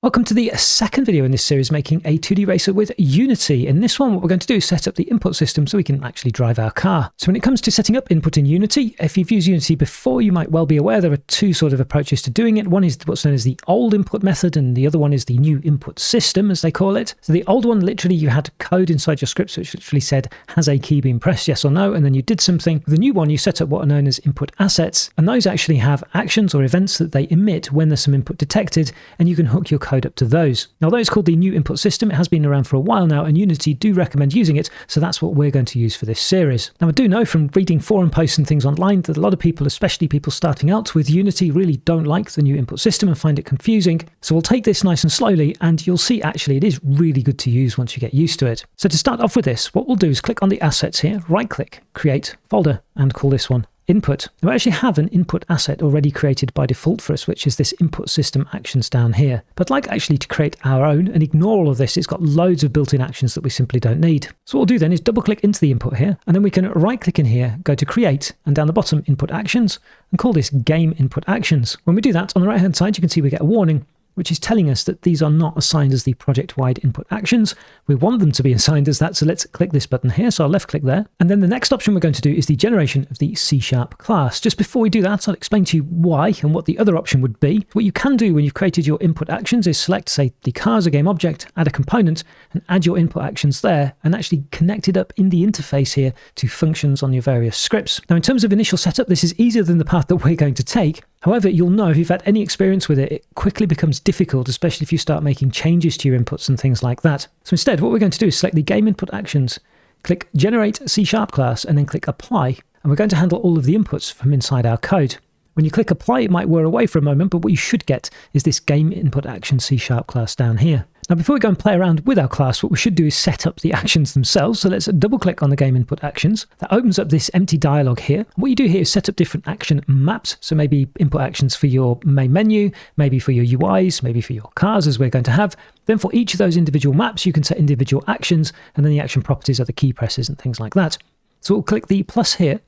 Welcome to the second video in this series making a 2D racer with Unity. In this one, what we're going to do is set up the input system so we can actually drive our car. So when it comes to setting up input in Unity, if you've used Unity before, you might well be aware there are two sort of approaches to doing it. One is what's known as the old input method, and the other one is the new input system, as they call it. So the old one, literally you had code inside your scripts which literally said, has a key been pressed, yes or no, and then you did something. The new one, you set up what are known as input assets, and those actually have actions or events that they emit when there's some input detected, and you can hook your code up to those. Now, although it's called the new input system, it has been around for a while now, and Unity do recommend using it, so that's what we're going to use for this series. Now, I do know from reading forum posts and things online that a lot of people, especially people starting out with Unity, really don't like the new input system and find it confusing. So we'll take this nice and slowly, and you'll see actually it is really good to use once you get used to it. So to start off with this, what we'll do is click on the assets here, right click, create folder, and call this one input. Now, we actually have an input asset already created by default for us, which is this input system actions down here. But I'd like actually to create our own and ignore all of this. It's got loads of built-in actions that we simply don't need. So what we'll do then is double click into the input here, and then we can right click in here, go to create, and down the bottom input actions, and call this game input actions. When we do that, on the right hand side, you can see we get a warning, which is telling us that these are not assigned as the project-wide input actions. We want them to be assigned as that, so let's click this button here. So I'll left click there. And then the next option we're going to do is the generation of the C# class. Just before we do that, I'll explain to you why and what the other option would be. What you can do when you've created your input actions is select, say, the car as a game object, add a component, and add your input actions there, and actually connect it up in the interface here to functions on your various scripts. Now, in terms of initial setup, this is easier than the path that we're going to take. However, you'll know if you've had any experience with it, it quickly becomes difficult, especially if you start making changes to your inputs and things like that. So instead, what we're going to do is select the game input actions, click generate C# class, and then click apply. And we're going to handle all of the inputs from inside our code. When you click apply, it might wear away for a moment, but what you should get is this game input action C# class down here. Now, before we go and play around with our class, what we should do is set up the actions themselves. So let's double click on the game input actions. That opens up this empty dialog here. What you do here is set up different action maps. So maybe input actions for your main menu, maybe for your UIs, maybe for your cars, as we're going to have. Then for each of those individual maps, you can set individual actions, and then the action properties are the key presses and things like that. So we'll click the plus here,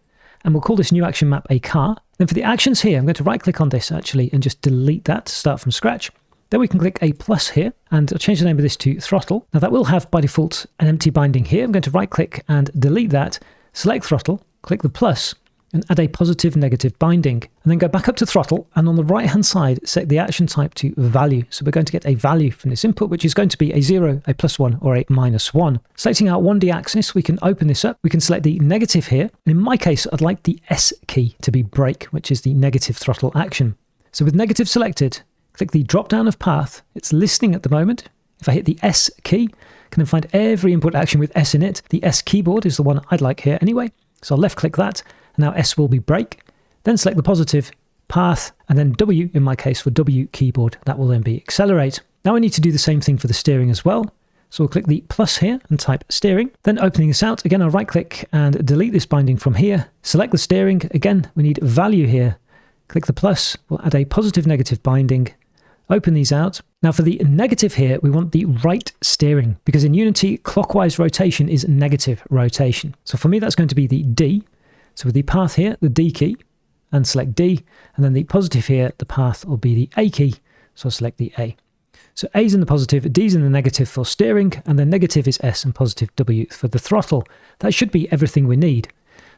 and we'll call this new action map a car. Then for the actions here, I'm going to right click on this actually and just delete that to start from scratch. Then we can click a plus here, and I'll change the name of this to throttle. Now that will have by default an empty binding here. I'm going to right click and delete that, select throttle, click the plus, and add a positive negative binding. And then go back up to throttle, and on the right hand side, set the action type to value. So we're going to get a value from this input, which is going to be a 0, a +1, or a -1. Selecting our 1D axis, we can open this up. We can select the negative here. And in my case, I'd like the S key to be brake, which is the negative throttle action. So with negative selected, click the drop down of path. It's listening at the moment. If I hit the S key, I can then find every input action with S in it. The S keyboard is the one I'd like here anyway. So I'll left click that, and now S will be brake. Then select the positive path, and then W, in my case for W keyboard, that will then be accelerate. Now I need to do the same thing for the steering as well. So we'll click the plus here and type steering. Then opening this out, again I'll right click and delete this binding from here. Select the steering, again we need value here. Click the plus, we'll add a positive negative binding. Open these out. Now for the negative here, we want the right steering, because in Unity, clockwise rotation is negative rotation. So for me, that's going to be the D. So with the path here, the D key, and select D, and then the positive here, the path will be the A key, so I'll select the A. So A's in the positive, D's in the negative for steering, and then negative is S and positive W for the throttle. That should be everything we need.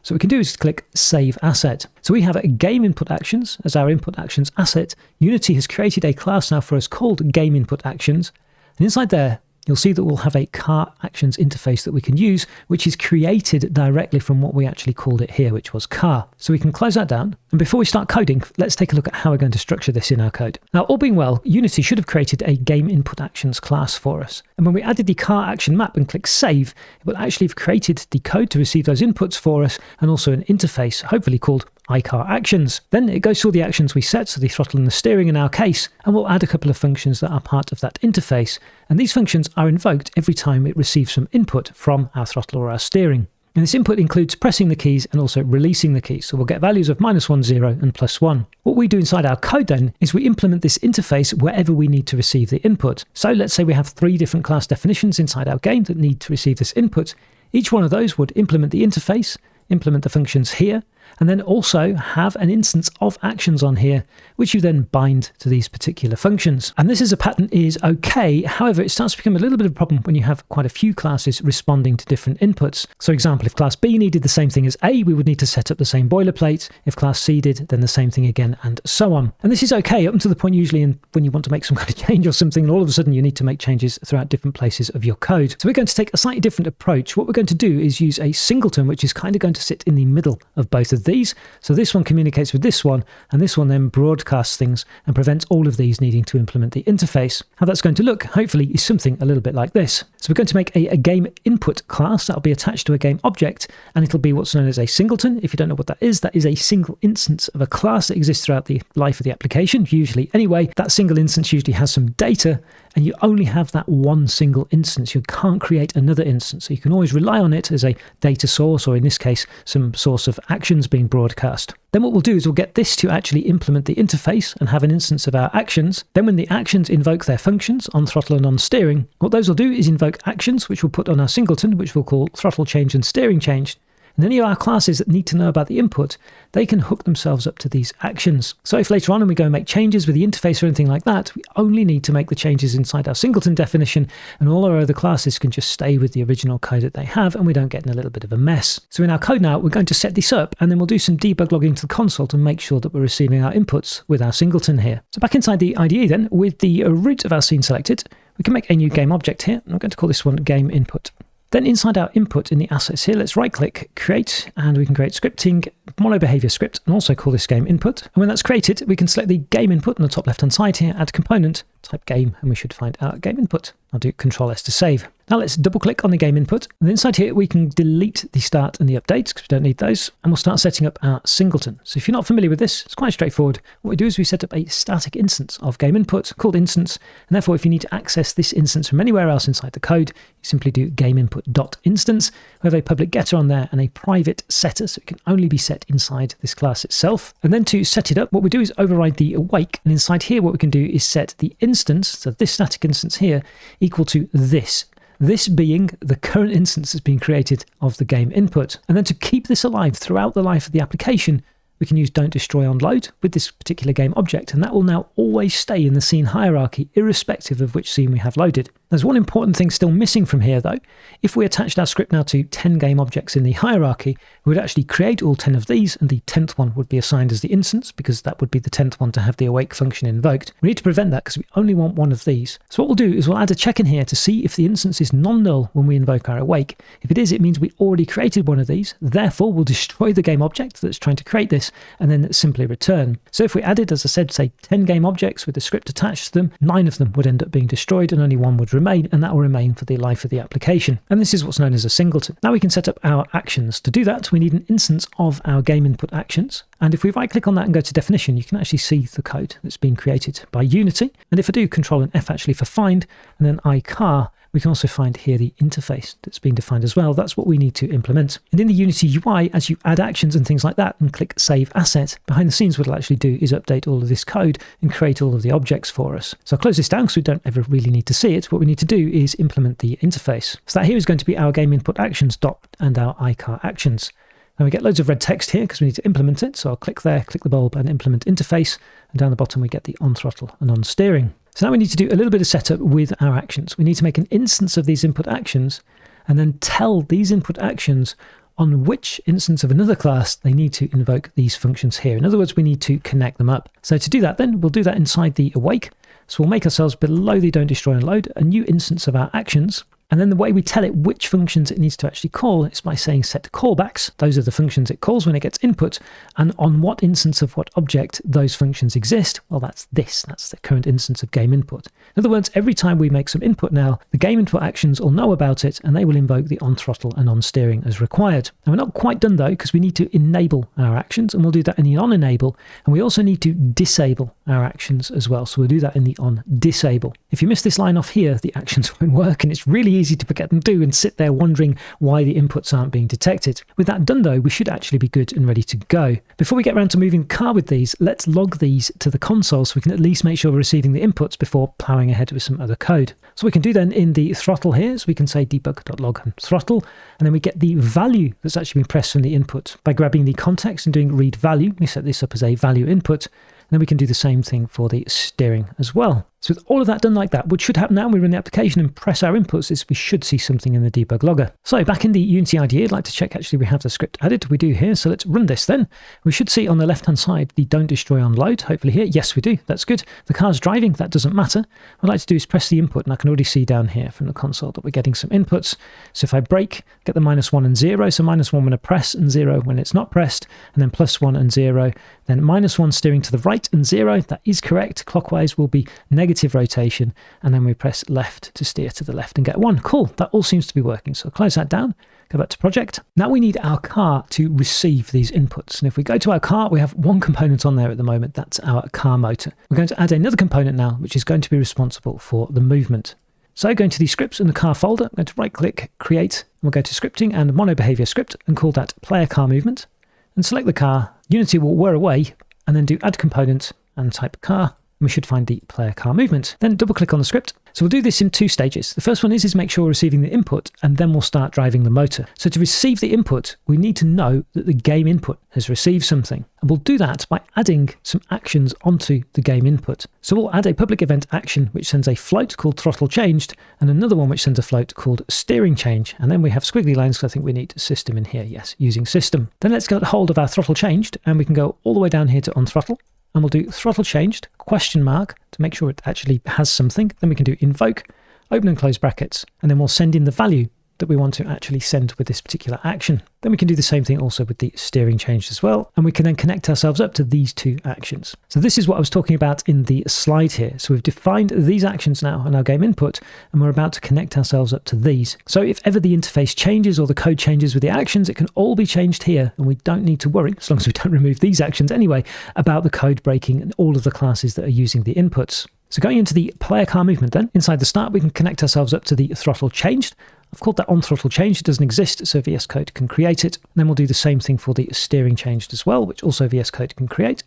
So what we can do is click Save Asset. So we have a game input actions as our input actions asset. Unity has created a class now for us called game input actions. And inside there, you'll see that we'll have a car actions interface that we can use, which is created directly from what we actually called it here, which was car. So we can close that down. And before we start coding, let's take a look at how we're going to structure this in our code. Now, all being well, Unity should have created a game input actions class for us. And when we added the car action map and click save, it will actually have created the code to receive those inputs for us, and also an interface, hopefully called iCar actions. Then it goes through the actions we set, so the throttle and the steering in our case, and we'll add a couple of functions that are part of that interface. And these functions are invoked every time it receives some input from our throttle or our steering. And this input includes pressing the keys and also releasing the keys. So we'll get values of -1, 0, and +1. What we do inside our code then is we implement this interface wherever we need to receive the input. So let's say we have 3 different class definitions inside our game that need to receive this input. Each one of those would implement the interface, implement the functions here, and then also have an instance of actions on here, which you then bind to these particular functions. And this as a pattern is okay. However, it starts to become a little bit of a problem when you have quite a few classes responding to different inputs. So example, if class B needed the same thing as A, we would need to set up the same boilerplate. If class C did, then the same thing again, and so on. And this is okay up until the point usually when you want to make some kind of change or something, and all of a sudden you need to make changes throughout different places of your code. So we're going to take a slightly different approach. What we're going to do is use a singleton, which is kind of going to sit in the middle of both of these. So this one communicates with this one, and this one then broadcasts things and prevents all of these needing to implement the interface. How that's going to look, hopefully, is something a little bit like this. So we're going to make a game input class that'll be attached to a game object, and it'll be what's known as a singleton. If you don't know what that is a single instance of a class that exists throughout the life of the application, usually anyway. That single instance usually has some data, and you only have that one single instance. You can't create another instance. So you can always rely on it as a data source, or in this case, some source of actions being broadcast. Then what we'll do is we'll get this to actually implement the interface and have an instance of our actions. Then when the actions invoke their functions on throttle and on steering, what those will do is invoke actions, which we'll put on our singleton, which we'll call throttle change and steering change. And any of our classes that need to know about the input, they can hook themselves up to these actions. So if later on when we go and make changes with the interface or anything like that, we only need to make the changes inside our singleton definition, and all our other classes can just stay with the original code that they have, and we don't get in a little bit of a mess. So in our code now, we're going to set this up, and then we'll do some debug logging to the console to make sure that we're receiving our inputs with our singleton here. So back inside the IDE then, with the root of our scene selected, we can make a new game object here. I'm going to call this one game input. Then inside our input in the assets here, let's right click, create, and we can create scripting, mono behavior script, and also call this game input. And when that's created, we can select the game input on the top left hand side here, add component, type game, and we should find our game input. I'll do Control S to save. Now let's double click on the game input, and inside here we can delete the start and the updates because we don't need those, and we'll start setting up our singleton. So if you're not familiar with this, it's quite straightforward. What we do is we set up a static instance of game input called instance, and therefore if you need to access this instance from anywhere else inside the code, you simply do game input.instance. We have a public getter on there and a private setter, so it can only be set inside this class itself. And then to set it up, what we do is override the awake, and inside here what we can do is set the instance, so this static instance here, equal to this. This being the current instance that's being created of the game input. And then to keep this alive throughout the life of the application, we can use don't destroy on load with this particular game object, and that will now always stay in the scene hierarchy irrespective of which scene we have loaded. There's one important thing still missing from here though. If we attached our script now to 10 game objects in the hierarchy, we would actually create all 10 of these, and the 10th one would be assigned as the instance because that would be the 10th one to have the awake function invoked. We need to prevent that because we only want one of these. So what we'll do is we'll add a check in here to see if the instance is non-null when we invoke our awake. If it is, it means we already created one of these. Therefore, we'll destroy the game object that's trying to create this and then simply return. So if we added, as I said, say 10 game objects with the script attached to them, 9 of them would end up being destroyed and only one would remain, and that will remain for the life of the application. And this is what's known as a singleton. Now we can set up our actions. To do that, we need an instance of our game input actions. And if we right click on that and go to definition, you can actually see the code that's been created by Unity. And if I do Control and F actually for find, and then iCar, we can also find here the interface that's been defined as well. That's what we need to implement. And in the Unity UI, as you add actions and things like that and click Save Asset, behind the scenes what it'll actually do is update all of this code and create all of the objects for us. So I'll close this down because we don't ever really need to see it. What we need to do is implement the interface. So that here is going to be our game input actions dot and our iCar actions. Now we get loads of red text here because we need to implement it. So I'll click there, click the bulb and implement interface. And down the bottom we get the on throttle and on steering. So now we need to do a little bit of setup with our actions. We need to make an instance of these input actions and then tell these input actions on which instance of another class they need to invoke these functions here. In other words, we need to connect them up. So to do that then, we'll do that inside the awake. So we'll make ourselves below the don't destroy and load a new instance of our actions. And then the way we tell it which functions it needs to actually call is by saying set callbacks. Those are the functions it calls when it gets input, and on what instance of what object those functions exist. Well, that's this. That's the current instance of game input. In other words, every time we make some input now, the game input actions will know about it and they will invoke the on throttle and on steering as required. And we're not quite done though, because we need to enable our actions, and we'll do that in the on enable. And we also need to disable our actions as well. So we'll do that in the on disable. If you miss this line off here, the actions won't work, and it's really easy to forget and do and sit there wondering why the inputs aren't being detected. With that done though, we should actually be good and ready to go. Before we get around to moving the car with these, let's log these to the console so we can at least make sure we're receiving the inputs before ploughing ahead with some other code. So we can do then in the throttle here, so we can say debug.log and throttle, and then we get the value that's actually been pressed from the input by grabbing the context and doing read value. We set this up as a value input. And then we can do the same thing for the steering as well. So with all of that done like that, what should happen now when we run the application and press our inputs is we should see something in the debug logger. So back in the Unity IDE, I'd like to check actually we have the script added. We do here. So let's run this then. We should see on the left-hand side the don't destroy on load. Hopefully here. Yes, we do. That's good. The car's driving. That doesn't matter. What I'd like to do is press the input, and I can already see down here from the console that we're getting some inputs. So if I brake, get the -1 and 0. So -1 when I press and 0 when it's not pressed, and then +1 and 0. Then -1 steering to the right and 0. That is correct. Clockwise will be negative rotation. And then we press left to steer to the left and get 1. Cool. That all seems to be working. So I'll close that down. Go back to project. Now we need our car to receive these inputs. And if we go to our car, we have one component on there at the moment. That's our car motor. We're going to add another component now, which is going to be responsible for the movement. So going to the scripts in the car folder, I'm going to right click, create, and we'll go to scripting and mono behavior script and call that player car movement and select the car. Unity will whir away and then do add component and type car. We should find the player car movement. Then double click on the script. So we'll do this in 2 stages. The first one is make sure we're receiving the input, and then we'll start driving the motor. So to receive the input, we need to know that the game input has received something. And we'll do that by adding some actions onto the game input. So we'll add a public event action, which sends a float called throttle changed, and another one which sends a float called steering change. And then we have squiggly lines, because I think we need system in here. Yes, using system. Then let's get hold of our throttle changed, and we can go all the way down here to on throttle. And we'll do throttle changed, question mark, to make sure it actually has something. Then we can do invoke, open and close brackets, and then we'll send in the value that we want to actually send with this particular action. Then we can do the same thing also with the steering change as well. And we can then connect ourselves up to these 2 actions. So this is what I was talking about in the slide here. So we've defined these actions now in our game input, and we're about to connect ourselves up to these. So if ever the interface changes or the code changes with the actions, it can all be changed here. And we don't need to worry, as long as we don't remove these actions anyway, about the code breaking and all of the classes that are using the inputs. So going into the player car movement then, inside the start, we can connect ourselves up to the throttle changed. I've called that on throttle change. It doesn't exist, so VS Code can create it. And then we'll do the same thing for the steering changed as well, which also VS Code can create.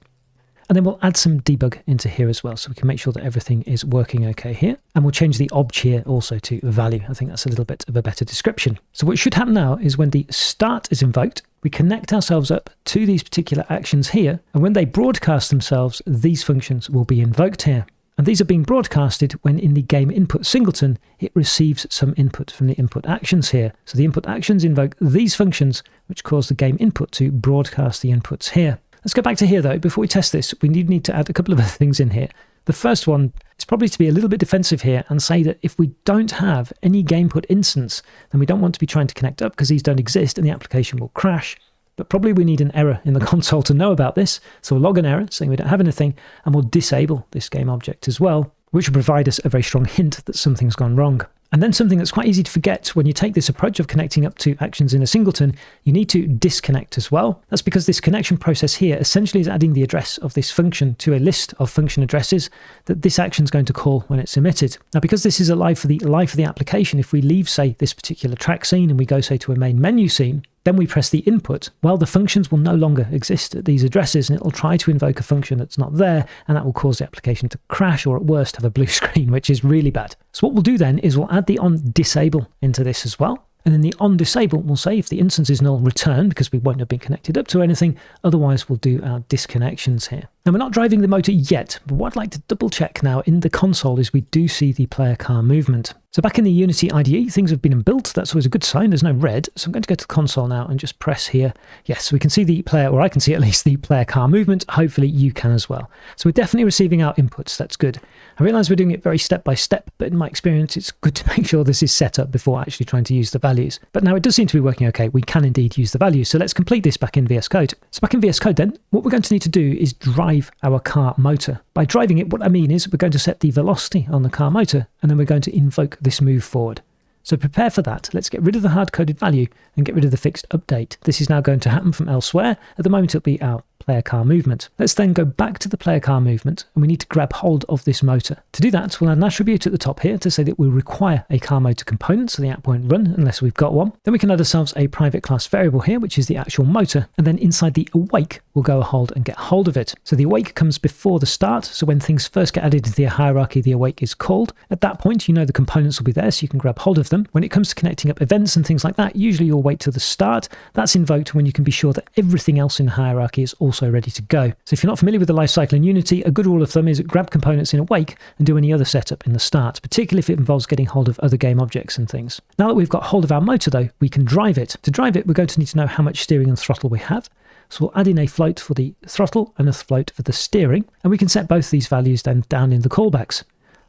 And then we'll add some debug into here as well, so we can make sure that everything is working okay here. And we'll change the obj here also to value. I think that's a little bit of a better description. So what should happen now is when the start is invoked, we connect ourselves up to these particular actions here. And when they broadcast themselves, these functions will be invoked here. And these are being broadcasted when in the game input singleton, it receives some input from the input actions here. So the input actions invoke these functions, which cause the game input to broadcast the inputs here. Let's go back to here though. Before we test this, we need to add a couple of other things in here. The first one is probably to be a little bit defensive here and say that if we don't have any gameput instance, then we don't want to be trying to connect up because these don't exist and the application will crash. But probably we need an error in the console to know about this. So we'll log an error saying we don't have anything, and we'll disable this game object as well, which will provide us a very strong hint that something's gone wrong. And then something that's quite easy to forget when you take this approach of connecting up to actions in a singleton, you need to disconnect as well. That's because this connection process here essentially is adding the address of this function to a list of function addresses that this action is going to call when it's emitted. Now, because this is alive for the life of the application, if we leave, say, this particular track scene and we go, say, to a main menu scene, then we press the input, well, the functions will no longer exist at these addresses, and it will try to invoke a function that's not there, and that will cause the application to crash or at worst have a blue screen, which is really bad. So what we'll do then is we'll add the on disable into this as well. And then the on disable will say if the instance is null, return, because we won't have been connected up to anything. Otherwise, we'll do our disconnections here. Now, we're not driving the motor yet, but what I'd like to double check now in the console is we do see the player car movement. So back in the Unity IDE, things have been built. That's always a good sign. There's no red. So I'm going to go to the console now and just press here. Yes, we can see the player, or I can see at least the player car movement. Hopefully you can as well. So we're definitely receiving our inputs. That's good. I realize we're doing it very step by step, but in my experience, it's good to make sure this is set up before actually trying to use the values. But now it does seem to be working okay. We can indeed use the values. So let's complete this back in VS Code. So back in VS Code then, what we're going to need to do is drive our car motor. By driving it, what I mean is we're going to set the velocity on the car motor, and then we're going to invoke this move forward. So prepare for that. Let's get rid of the hard-coded value and get rid of the fixed update. This is now going to happen from elsewhere. At the moment, it'll be our player car movement. Let's then go back to the player car movement, and we need to grab hold of this motor. To do that, we'll add an attribute at the top here to say that we require a car motor component, so the app won't run unless we've got one. Then we can add ourselves a private class variable here, which is the actual motor, and then inside the awake, we'll go ahead and get hold of it. So the awake comes before the start, so when things first get added into the hierarchy, the awake is called. At that point, you know the components will be there, so you can grab hold of them. When it comes to connecting up events and things like that, usually you'll wait till the start. That's invoked when you can be sure that everything else in the hierarchy is also ready to go. So if you're not familiar with the lifecycle in Unity, a good rule of thumb is grab components in awake and do any other setup in the start, particularly if it involves getting hold of other game objects and things. Now that we've got hold of our motor though, we can drive it. To drive it, we're going to need to know how much steering and throttle we have. So we'll add in a float for the throttle and a float for the steering, and we can set both these values then down in the callbacks.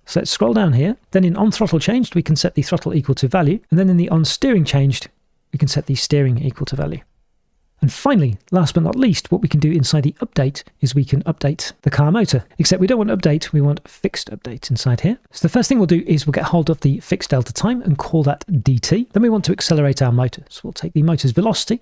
So let's scroll down here. Then in onThrottleChanged, we can set the throttle equal to value, and then in the onSteeringChanged, we can set the steering equal to value. And finally, last but not least, what we can do inside the update is we can update the car motor, except we don't want update, we want fixed update inside here. So the first thing we'll do is we'll get hold of the fixed delta time and call that dt. Then we want to accelerate our motor. So we'll take the motor's velocity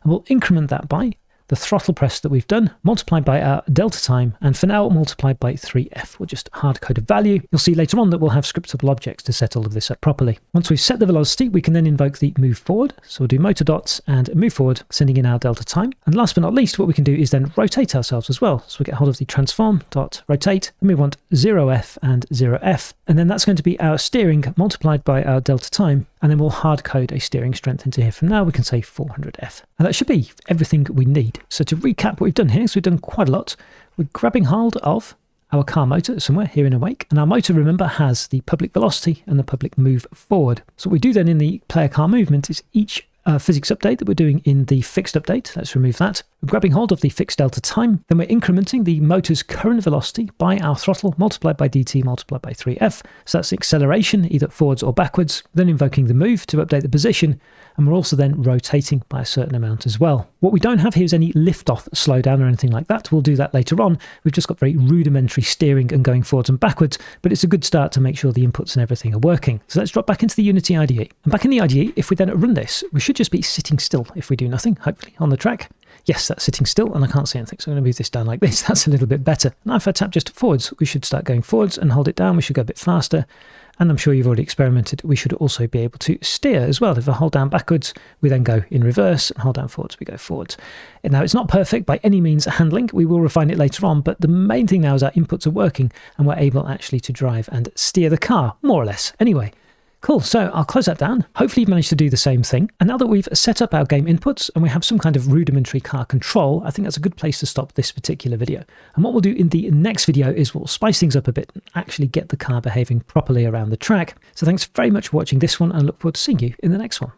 and we'll increment that by the throttle press that we've done, multiplied by our delta time, and for now multiplied by 3f. We'll just hard-code a value. You'll see later on that we'll have scriptable objects to set all of this up properly. Once we've set the velocity, we can then invoke the move forward. So we'll do motor dots and move forward, sending in our delta time. And last but not least, what we can do is then rotate ourselves as well. So we get hold of the transform.rotate, and we want 0f and 0f. And then that's going to be our steering multiplied by our delta time. And then we'll hard code a steering strength into here. From now, we can say 400F. And that should be everything we need. So to recap what we've done here, so we've done quite a lot. We're grabbing hold of our car motor somewhere here in awake. And our motor, remember, has the public velocity and the public move forward. So what we do then in the player car movement is each physics update that we're doing in the fixed update. Let's remove that. We're grabbing hold of the fixed delta time. Then we're incrementing the motor's current velocity by our throttle multiplied by dt multiplied by 3f. So that's acceleration, either forwards or backwards. Then invoking the move to update the position. And we're also then rotating by a certain amount as well. What we don't have here is any lift-off slowdown or anything like that. We'll do that later on. We've just got very rudimentary steering and going forwards and backwards, but it's a good start to make sure the inputs and everything are working. So let's drop back into the Unity IDE. And back in the IDE, if we then run this, we should just be sitting still if we do nothing, hopefully, on the track. Yes, that's sitting still, and I can't see anything, so I'm going to move this down like this. That's a little bit better. Now if I tap just forwards, we should start going forwards, and hold it down, we should go a bit faster. And I'm sure you've already experimented. We should also be able to steer as well. If I hold down backwards, we then go in reverse, and hold down forwards, we go forwards. And now it's not perfect by any means handling. We will refine it later on, but the main thing now is our inputs are working, and we're able actually to drive and steer the car, more or less. Anyway. Cool, so I'll close that down. Hopefully you've managed to do the same thing. And now that we've set up our game inputs and we have some kind of rudimentary car control, I think that's a good place to stop this particular video. And what we'll do in the next video is we'll spice things up a bit and actually get the car behaving properly around the track. So thanks very much for watching this one, and I look forward to seeing you in the next one.